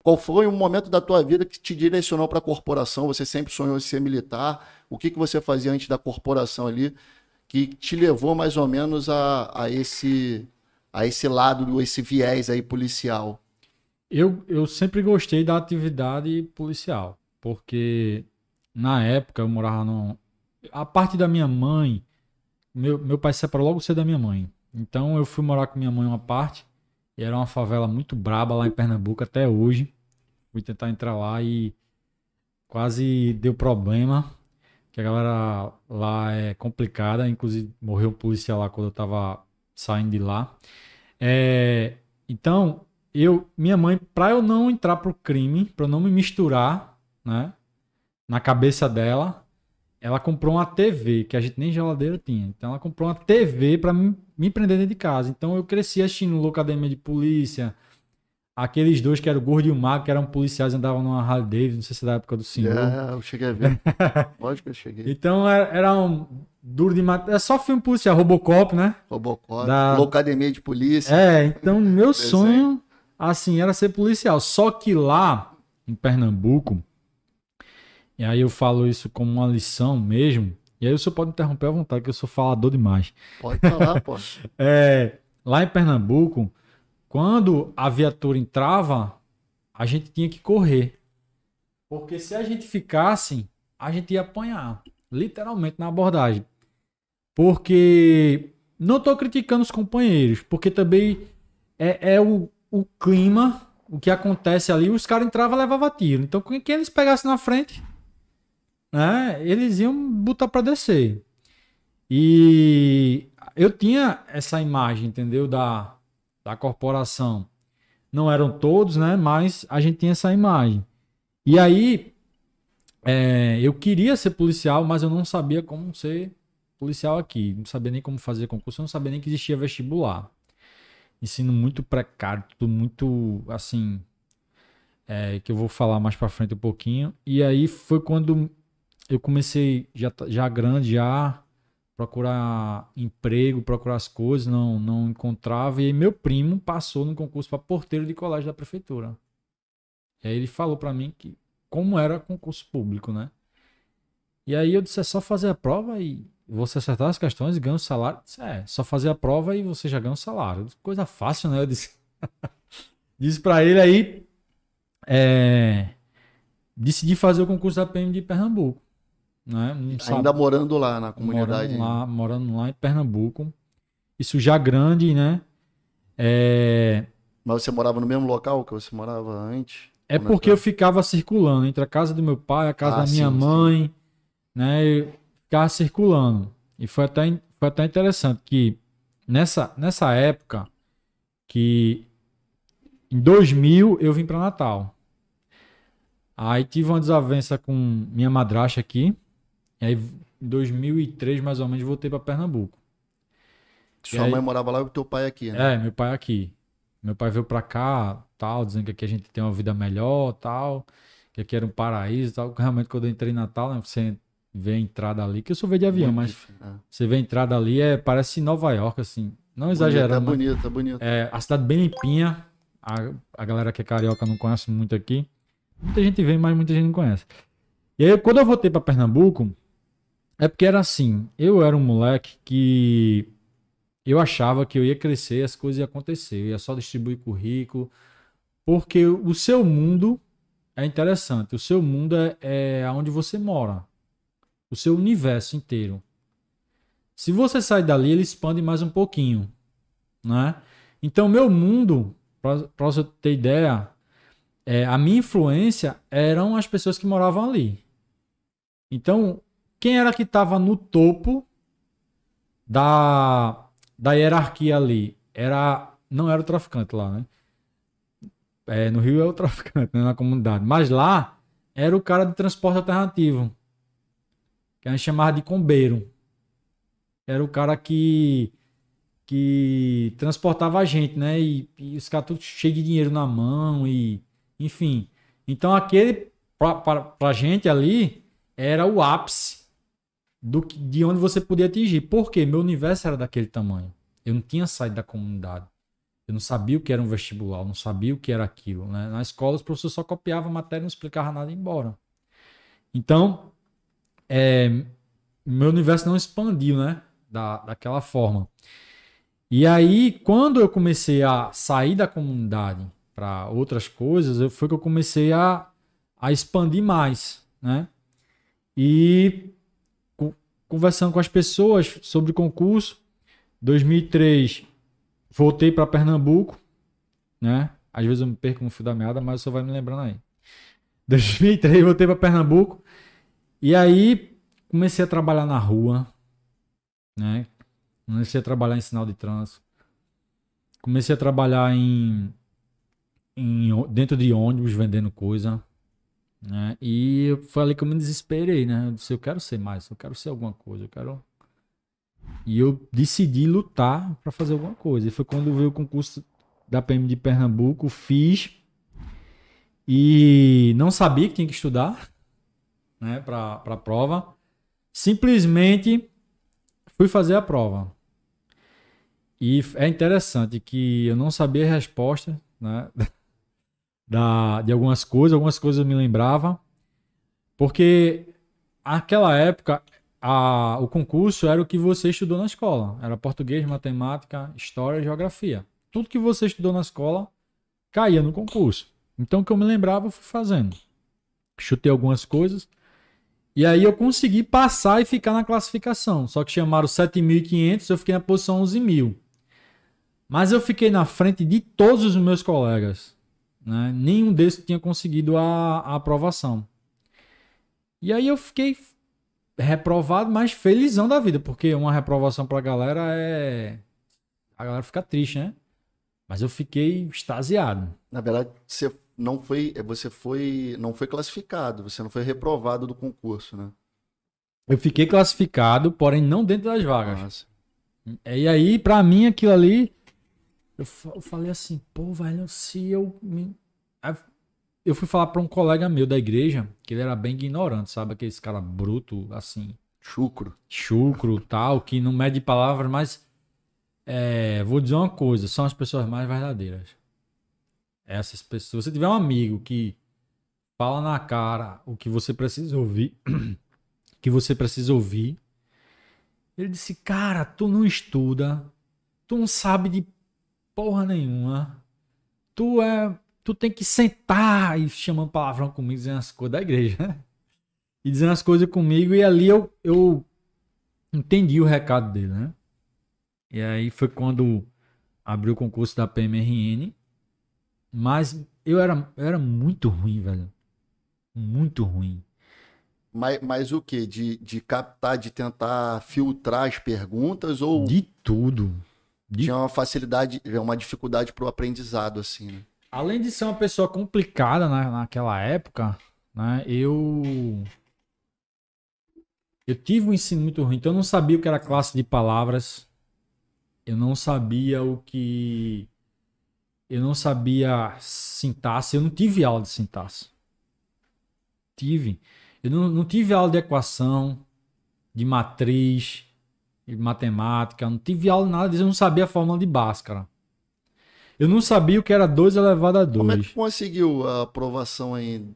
Qual foi o momento da tua vida que te direcionou para a corporação? Você sempre sonhou em ser militar? O que você fazia antes da corporação ali que te levou mais ou menos a esse lado, esse viés aí policial? Eu sempre gostei da atividade policial, porque na época eu morava no. A parte da minha mãe, meu pai se separou logo cedo da minha mãe. Então eu fui morar com minha mãe uma parte, e era uma favela muito braba lá em Pernambuco até hoje. Fui tentar entrar lá e quase deu problema, que a galera lá é complicada. Inclusive morreu um policial lá quando eu tava saindo de lá. É, então, minha mãe, pra eu não entrar pro crime, pra eu não me misturar, né, na cabeça dela, ela comprou uma TV, que a gente nem geladeira tinha. Então, ela comprou uma TV pra me prender dentro de casa. Então, eu cresci assistindo Loucademia de Polícia, aqueles dois que eram o Gordo e o Mago, que eram policiais, andavam numa Harley Davidson, não sei se é da época do senhor. É, eu cheguei a ver. Lógico que eu cheguei. Então, era um duro de matar. É só filme policial, Robocop, né? Robocop, Da, Loucademia de Polícia, então meu desenho. sonho, assim, era ser policial. Só que lá, em Pernambuco, e aí eu falo isso como uma lição mesmo, e aí o senhor pode interromper à vontade, que eu sou falador demais. Pode falar, pô. Lá em Pernambuco, quando a viatura entrava, a gente tinha que correr. Porque se a gente ficasse, a gente ia apanhar. Literalmente na abordagem. Porque não estou criticando os companheiros, porque também é o clima, o que acontece ali, os caras entravam e levavam tiro. Então, quem eles pegassem na frente, né, eles iam botar para descer. E eu tinha essa imagem, entendeu, da corporação. Não eram todos, né, mas a gente tinha essa imagem. E aí, eu queria ser policial, mas eu não sabia como ser policial aqui. Não sabia nem como fazer concurso, eu não sabia nem que existia vestibular. Ensino muito precário, tudo muito, assim, que eu vou falar mais pra frente um pouquinho. E aí foi quando eu comecei, já grande, já procurar emprego, procurar as coisas, não encontrava. E aí meu primo passou no concurso para porteiro de colégio da prefeitura. E aí ele falou pra mim que como era concurso público, né? E aí eu disse, é só fazer a prova e você acertar as questões e ganha o salário. Eu disse, só fazer a prova e você já ganha o salário. Eu disse, coisa fácil, né? Eu disse pra ele aí, é, decidi fazer o concurso da PM de Pernambuco, né? Não Ainda sabe, morando lá na comunidade ainda. morando lá em Pernambuco. Isso já grande, né? É, Mas você morava no mesmo local que você morava antes? é Como é que porque eu é? ficava circulando entre a casa do meu pai, a casa Ah, da minha sim, sim. mãe, né? Eu ficava circulando. E foi até interessante que nessa época, que em 2000 eu vim para Natal. Aí tive uma desavença com minha madrasta aqui. E aí em 2003 mais ou menos voltei para Pernambuco. E Sua mãe aí, morava lá e o teu pai aqui, né? meu pai aqui. Meu pai veio pra cá, tal, dizendo que aqui a gente tem uma vida melhor, tal, que aqui era um paraíso, tal. Realmente quando eu entrei em Natal, né, você vê a entrada ali, que eu sou veio de avião, Muito mas difícil. É. você vê a entrada ali, parece Nova York, assim, não Bonito, é exagerando, mas bonito, é bonito. a cidade bem limpinha. A galera que é carioca não conhece muito aqui. Muita gente vem, mas muita gente não conhece. E aí, quando eu voltei pra Pernambuco, é porque era assim, eu era um moleque que eu achava que eu ia crescer, as coisas iam acontecer, eu ia só distribuir currículo, porque o seu mundo é interessante, o seu mundo é onde você mora, o seu universo inteiro. Se você sair dali, ele expande mais um pouquinho, né? Então, meu mundo, para você ter ideia, a minha influência eram as pessoas que moravam ali. Então, quem era que estava no topo da, da hierarquia ali? Não era o traficante lá, né? No Rio é o traficante, né? Na comunidade. Mas lá era o cara de transporte alternativo, que a gente chamava de combeiro. Era o cara que transportava a gente, né? E os caras tudo cheio de dinheiro na mão e enfim. Então aquele pra gente ali era o ápice de onde você podia atingir. Por quê? Meu universo era daquele tamanho. Eu não tinha saído da comunidade. Eu não sabia o que era um vestibular, eu não sabia o que era aquilo, né? Na escola, os professores só copiavam a matéria, não explicavam nada e ia embora. Então, meu universo não expandiu, né? Daquela forma. E aí, quando eu comecei a sair da comunidade para outras coisas, foi que eu comecei a expandir mais, né? E conversando com as pessoas sobre o concurso, 2003, voltei para Pernambuco, né? Às vezes eu me perco no fio da meada, mas você vai me lembrando aí. 2003, voltei para Pernambuco e aí comecei a trabalhar na rua, né? Comecei a trabalhar em sinal de trânsito. Comecei a trabalhar dentro de ônibus vendendo coisa, né? E foi ali que eu me desesperei, né? Eu disse, eu quero ser mais, eu quero ser alguma coisa, eu quero. E eu decidi lutar para fazer alguma coisa. E foi quando veio o concurso da PM de Pernambuco, fiz e não sabia que tinha que estudar, né, para a prova. Simplesmente fui fazer a prova. E é interessante que eu não sabia a resposta, né, de algumas coisas eu me lembrava, porque naquela época o concurso era o que você estudou na escola. Era português, matemática, história e geografia. Tudo que você estudou na escola caía no concurso. Então, o que eu me lembrava, eu fui fazendo. Chutei algumas coisas. E aí eu consegui passar e ficar na classificação. Só que chamaram 7.500, eu fiquei na posição 11.000. Mas eu fiquei na frente de todos os meus colegas, né? Nenhum desses tinha conseguido a aprovação. E aí eu fiquei reprovado, mas felizão da vida, porque uma reprovação pra galera a galera fica triste, né? Mas eu fiquei extasiado. Na verdade, não foi classificado, você não foi reprovado do concurso, né? Eu fiquei classificado, porém não dentro das vagas. Nossa. E aí, pra mim, aquilo ali, eu falei assim, pô, velho, se eu me... Aí eu fui falar pra um colega meu da igreja, que ele era bem ignorante, sabe? Aqueles cara bruto, assim, chucro, tal, que não mede palavras, mas vou dizer uma coisa, são as pessoas mais verdadeiras. Essas pessoas, se você tiver um amigo que fala na cara o que você precisa ouvir, ele disse, cara, tu não estuda, tu não sabe de porra nenhuma, tu tem que sentar e chamando palavrão comigo, dizendo as coisas da igreja, né? E dizendo as coisas comigo, e ali eu entendi o recado dele, né? E aí foi quando abriu o concurso da PMRN, mas eu era muito ruim, velho. Muito ruim. Mas o quê? De captar, de tentar filtrar as perguntas ou De tudo. tinha uma facilidade, uma dificuldade para o aprendizado, assim, né? Além de ser uma pessoa complicada naquela época, né? Eu tive um ensino muito ruim, então eu não sabia o que era classe de palavras. Eu não sabia Eu não sabia sintaxe. Eu não tive aula de sintaxe. Eu não tive aula de equação, de matriz, de matemática. Não tive aula de nada disso. Eu não sabia a fórmula de Bhaskara. Eu não sabia o que era 2 elevado a 2. Como é que conseguiu a aprovação aí,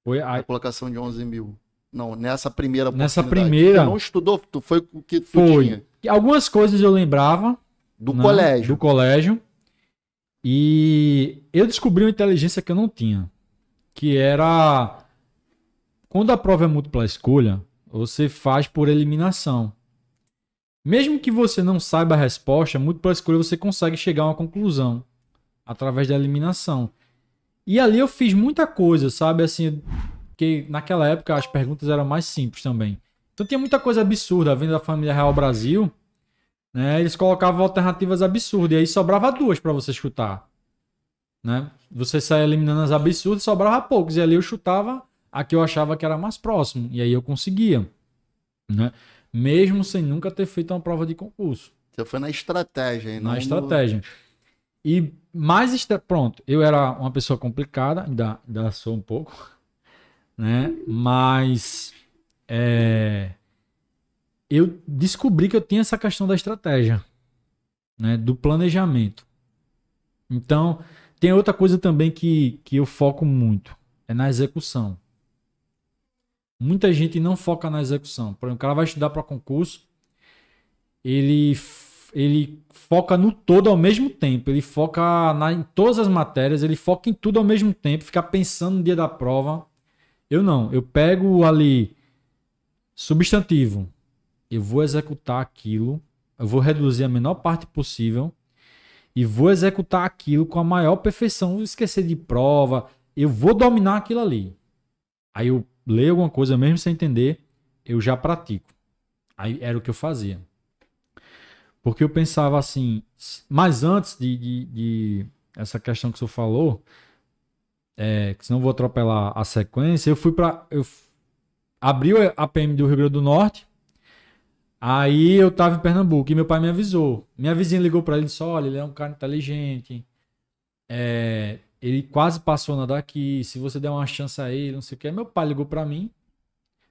Foi a colocação de 11.000? Não, nessa primeira nessa oportunidade. primeira. Tu não estudou, foi o que tu Foi. tinha. Algumas coisas eu lembrava. Do né, colégio. Do colégio. E eu descobri uma inteligência que eu não tinha. Que era... Quando a prova é múltipla escolha, você faz por eliminação. Mesmo que você não saiba a resposta, múltipla escolha você consegue chegar a uma conclusão. Através da eliminação. E ali eu fiz muita coisa, sabe? Assim, que naquela época as perguntas eram mais simples também. Então tinha muita coisa absurda. Vindo da família Real Brasil, né? Eles colocavam alternativas absurdas. E aí sobrava 2 para você chutar. Né? Você saia eliminando as absurdas, sobrava poucos. E ali eu chutava a que eu achava que era mais próximo. E aí eu conseguia. Né? Mesmo sem nunca ter feito uma prova de concurso. Você foi na estratégia. Na estratégia. E mais... Pronto, eu era uma pessoa complicada. Ainda sou um pouco. Né? Mas... eu descobri que eu tinha essa questão da estratégia. Né? Do planejamento. Então, tem outra coisa também que eu foco muito, é na execução. Muita gente não foca na execução. Por exemplo, o cara vai estudar para concurso, ele, ele foca no todo ao mesmo tempo, ele foca em todas as matérias, ele foca em tudo ao mesmo tempo, fica pensando no dia da prova. Eu não, eu pego ali substantivo, eu vou executar aquilo, eu vou reduzir a menor parte possível e vou executar aquilo com a maior perfeição, não esquecer de prova, eu vou dominar aquilo ali. Aí eu leio alguma coisa mesmo sem entender, eu já pratico. Aí era o que eu fazia. Porque eu pensava assim, mas antes de essa questão que o senhor falou, que senão eu vou atropelar a sequência, eu abri a PM do Rio Grande do Norte, aí eu tava em Pernambuco e meu pai me avisou. Minha vizinha ligou para ele e disse, olha, ele é um cara inteligente, ele quase passou na daqui, se você der uma chance a ele, não sei o que. Meu pai ligou para mim,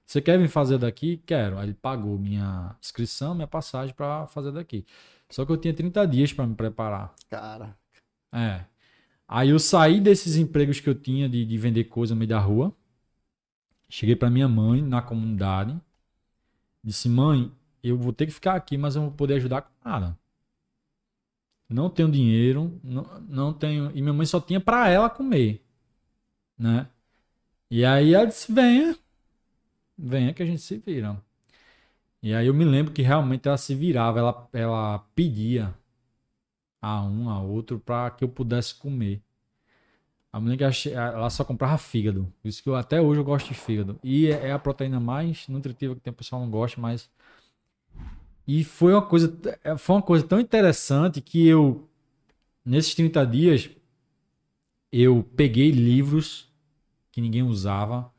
você quer vir fazer daqui? Quero. Aí ele pagou minha inscrição, minha passagem para fazer daqui. Só que eu tinha 30 dias para me preparar. Cara. Aí eu saí desses empregos que eu tinha de vender coisa no meio da rua. Cheguei para minha mãe na comunidade. Disse, mãe, eu vou ter que ficar aqui, mas eu não vou poder ajudar com nada. Não tenho dinheiro, não tenho... E minha mãe só tinha para ela comer, né? E aí ela disse, venha que a gente se vira. E aí eu me lembro que realmente ela se virava, ela pedia a um, a outro para que eu pudesse comer. A mulher que ela só comprava fígado. Por isso que até hoje eu gosto de fígado. E é a proteína mais nutritiva que tem, o pessoal não gosta, mas... E foi uma coisa tão interessante que eu, nesses 30 dias, eu peguei livros que ninguém usava,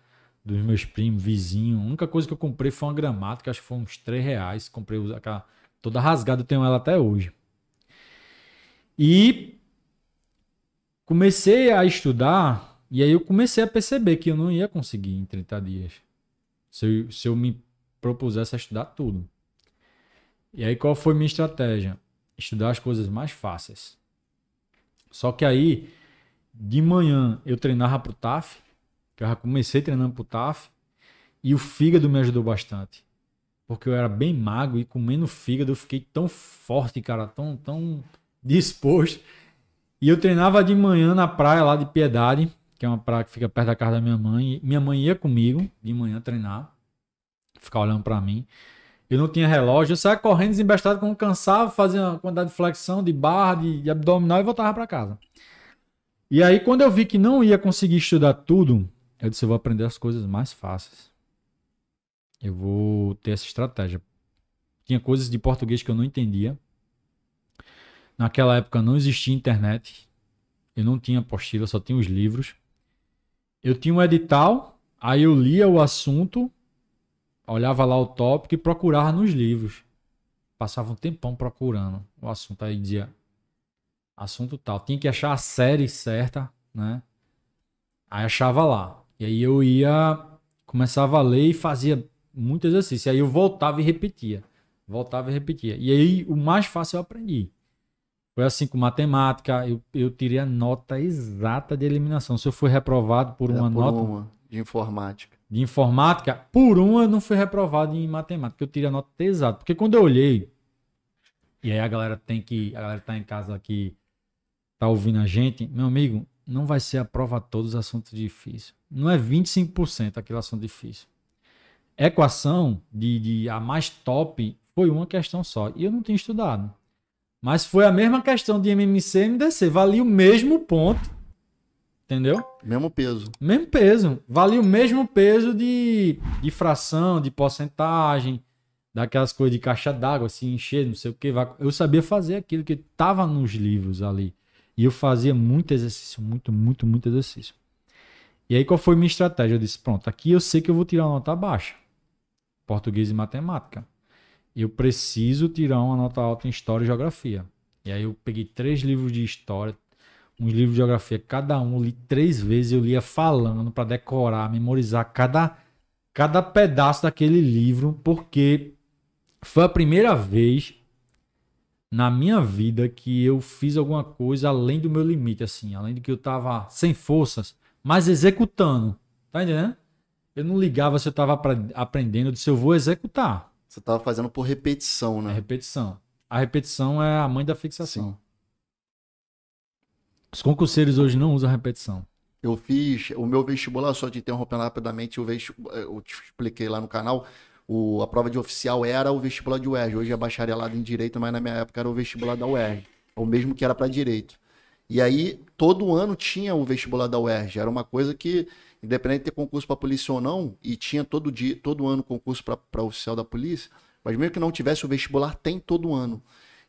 dos meus primos, vizinhos. A única coisa que eu comprei foi uma gramática, acho que foi uns R$3. Comprei aquela toda rasgada, eu tenho ela até hoje. E comecei a estudar, e aí eu comecei a perceber que eu não ia conseguir em 30 dias. Se eu me propusesse a estudar tudo. E aí qual foi minha estratégia? Estudar as coisas mais fáceis. Só que aí, de manhã, eu treinava pro TAF, que eu já comecei treinando pro TAF, e o fígado me ajudou bastante. Porque eu era bem magro e comendo fígado eu fiquei tão forte, cara, tão disposto. E eu treinava de manhã na praia lá de Piedade, que é uma praia que fica perto da casa da minha mãe. E minha mãe ia comigo de manhã treinar, ficar olhando pra mim. Eu não tinha relógio, eu saía correndo desembestado quando cansava, fazia uma quantidade de flexão, de barra, de abdominal e voltava pra casa. E aí quando eu vi que não ia conseguir estudar tudo, eu disse, eu vou aprender as coisas mais fáceis. Eu vou ter essa estratégia. Tinha coisas de português que eu não entendia. Naquela época não existia internet. Eu não tinha apostila, só tinha os livros. Eu tinha um edital, aí eu lia o assunto, olhava lá o tópico e procurava nos livros. Passava um tempão procurando o assunto. Aí dizia, assunto tal. Tinha que achar a série certa, né? Aí achava lá. E aí eu começava a ler e fazia muito exercício. Aí eu voltava e repetia. E aí o mais fácil eu aprendi. Foi assim com matemática, eu tirei a nota exata de eliminação. Se eu fui reprovado por uma nota... Uma de informática. De informática, por uma eu não fui reprovado em matemática. Eu tirei a nota exata. Porque quando eu olhei, e aí a galera tá em casa aqui, tá ouvindo a gente, meu amigo, não vai ser a prova todos os assuntos difíceis. Não é 25% aquele assunto difícil. Equação a mais top foi uma questão só. E eu não tinha estudado. Mas foi a mesma questão de MMC e MDC. Valia o mesmo ponto. Entendeu? Mesmo peso. Mesmo peso. Valia o mesmo peso de fração, de porcentagem, daquelas coisas de caixa d'água, assim, encher, não sei o que. Eu sabia fazer aquilo que estava nos livros ali. E eu fazia muito exercício, muito exercício. E aí qual foi a minha estratégia? Eu disse, pronto, aqui eu sei que eu vou tirar uma nota baixa. Português e matemática. Eu preciso tirar uma nota alta em História e Geografia. E aí eu peguei 3 livros de História, uns livros de Geografia, cada um, eu li 3 vezes, eu lia falando para decorar, memorizar cada pedaço daquele livro, porque foi a primeira vez na minha vida que eu fiz alguma coisa além do meu limite, assim, além de que eu tava sem forças, mas executando. Tá entendendo? Eu não ligava se eu tava aprendendo, eu disse, eu vou executar. Você tava fazendo por repetição, É né? repetição. A repetição é a mãe da fixação. Sim. Os concurseiros hoje não usam repetição. Eu fiz o meu vestibular, só te interrompendo rapidamente, eu te expliquei lá no canal, a prova de oficial era o vestibular de UERJ. Hoje é bacharelado em Direito, mas na minha época era o vestibular da UERJ. O mesmo que era para Direito. E aí, todo ano tinha o vestibular da UERJ. Era uma coisa que, independente de ter concurso para polícia ou não, e tinha todo ano concurso para oficial da polícia, mas mesmo que não tivesse o vestibular, tem todo ano.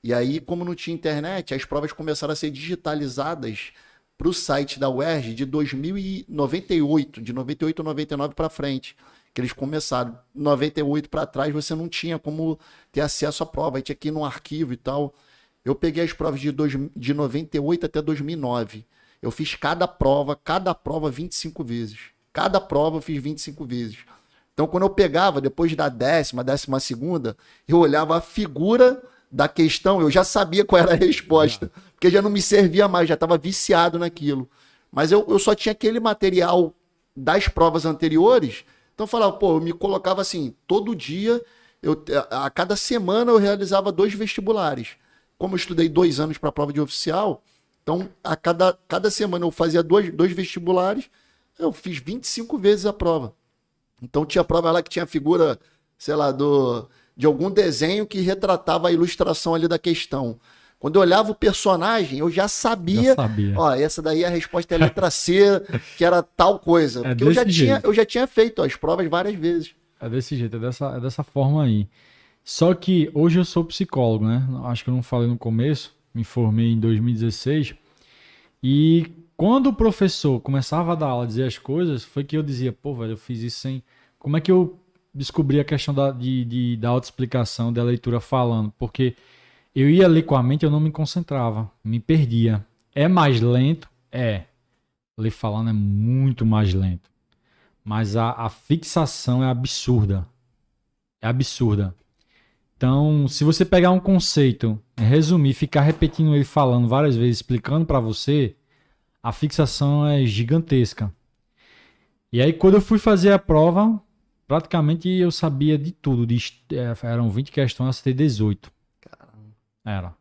E aí, como não tinha internet, as provas começaram a ser digitalizadas para o site da UERJ de 2098, de 98 a 99 para frente, que eles começaram. 98 para trás você não tinha como ter acesso à prova, aí tinha que ir num arquivo e tal. Eu peguei as provas de 98 até 2009. Eu fiz cada prova 25 vezes. Cada prova eu fiz 25 vezes. Então, quando eu pegava, depois da 12ª, eu olhava a figura da questão, eu já sabia qual era a resposta, porque já não me servia mais, já estava viciado naquilo. Mas eu só tinha aquele material das provas anteriores, então eu falava, pô, eu me colocava assim, todo dia, a cada semana eu realizava 2 vestibulares. Como eu estudei 2 anos para a prova de oficial, então a cada semana eu fazia dois vestibulares, eu fiz 25 vezes a prova. Então tinha prova lá que tinha figura, sei lá, de algum desenho que retratava a ilustração ali da questão. Quando eu olhava o personagem, eu já sabia, ó, essa daí a resposta é a letra C, que era tal coisa. Porque eu já tinha feito as provas várias vezes. É desse jeito, é dessa forma aí. Só que hoje eu sou psicólogo, né? Acho que eu não falei no começo, me formei em 2016. E quando o professor começava a dar aula, dizer as coisas, foi que eu dizia, pô, velho, eu fiz isso sem... Como é que eu descobri a questão da autoexplicação, da leitura falando? Porque eu ia ler com a mente, eu não me concentrava, me perdia. É mais lento? É. Ler falando é muito mais lento. Mas a fixação é absurda. É absurda. Então, se você pegar um conceito, resumir, ficar repetindo ele falando várias vezes, explicando para você, a fixação é gigantesca. E aí, quando eu fui fazer a prova, praticamente eu sabia de tudo. Eram 20 questões, eu acertei 18. Caramba. Era.